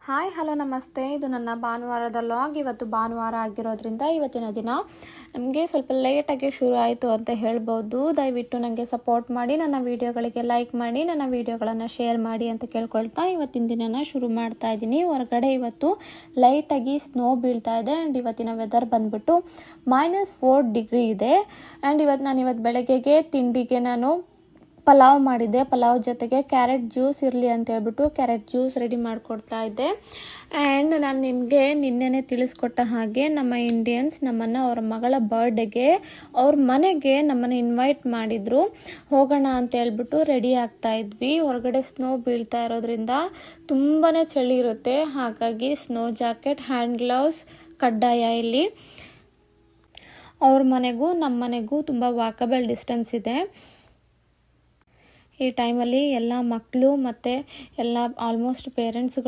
Hi hello ನಮಸ್ತೆ. ಇದು ನನ್ನ ಭಾನುವಾರದ ಲಾಗ್. ಇವತ್ತು ಭಾನುವಾರ ಆಗಿರೋದ್ರಿಂದ ಇವತ್ತಿನ ದಿನ ನಮಗೆ ಸ್ವಲ್ಪ ಲೇಟಾಗಿ ಶುರು ಆಯಿತು ಅಂತ ಹೇಳ್ಬೋದು. ದಯವಿಟ್ಟು ನನಗೆ ಸಪೋರ್ಟ್ ಮಾಡಿ, ನನ್ನ ವೀಡಿಯೋಗಳಿಗೆ ಲೈಕ್ ಮಾಡಿ, ನನ್ನ ವೀಡಿಯೋಗಳನ್ನು ಶೇರ್ ಮಾಡಿ ಅಂತ ಕೇಳ್ಕೊಳ್ತಾ ಇವತ್ತಿನ ದಿನನ ಶುರು ಮಾಡ್ತಾ ಇದ್ದೀನಿ. ಹೊರಗಡೆ ಇವತ್ತು ಲೈಟಾಗಿ ಸ್ನೋ ಬೀಳ್ತಾ ಇದೆ ಆ್ಯಂಡ್ ಇವತ್ತಿನ ವೆದರ್ ಬಂದ್ಬಿಟ್ಟು -4 ಡಿಗ್ರಿ ಇದೆ. ಆ್ಯಂಡ್ ಇವತ್ತು ಬೆಳಗ್ಗೆಗೆ ತಿಂಡಿಗೆ ನಾನು ಪಲಾವ್ ಮಾಡಿದ್ದೆ. ಪಲಾವ್ ಜೊತೆಗೆ ಕ್ಯಾರೆಟ್ ಜ್ಯೂಸ್ ಇರಲಿ ಅಂತ ಹೇಳ್ಬಿಟ್ಟು ಕ್ಯಾರೆಟ್ ಜ್ಯೂಸ್ ರೆಡಿ ಮಾಡಿಕೊಡ್ತಾ ಇದ್ದೆ. ಆ್ಯಂಡ್ ನಾನು ನಿಮಗೆ ನಿನ್ನೆನೇ ತಿಳಿಸ್ಕೊಟ್ಟ ಹಾಗೆ ನಮ್ಮ ಇಂಡಿಯನ್ಸ್ ನಮ್ಮನ್ನು ಅವ್ರ ಮಗಳ ಬರ್ಡೇಗೆ ಅವ್ರ ಮನೆಗೆ ನಮ್ಮನ್ನು ಇನ್ವೈಟ್ ಮಾಡಿದರು. ಹೋಗೋಣ ಅಂತ ಹೇಳ್ಬಿಟ್ಟು ರೆಡಿ ಆಗ್ತಾ ಇದ್ವಿ. ಹೊರಗಡೆ ಸ್ನೋ ಬೀಳ್ತಾ ಇರೋದ್ರಿಂದ ತುಂಬಾ ಚಳಿ ಇರುತ್ತೆ. ಹಾಗಾಗಿ ಸ್ನೋ ಜಾಕೆಟ್, ಹ್ಯಾಂಡ್ ಗ್ಲೌಸ್ ಕಡ್ಡಾಯ ಇಲ್ಲಿ. ಅವ್ರ ಮನೆಗೂ ನಮ್ಮ ಮನೆಗೂ ತುಂಬ ವಾಕಬಲ್ ಡಿಸ್ಟೆನ್ಸ್ ಇದೆ. ಈ ಟೈಮಲ್ಲಿ ಎಲ್ಲ ಮಕ್ಕಳು ಮತ್ತು ಎಲ್ಲ ಆಲ್ಮೋಸ್ಟ್ ಪೇರೆಂಟ್ಸ್ಗಳು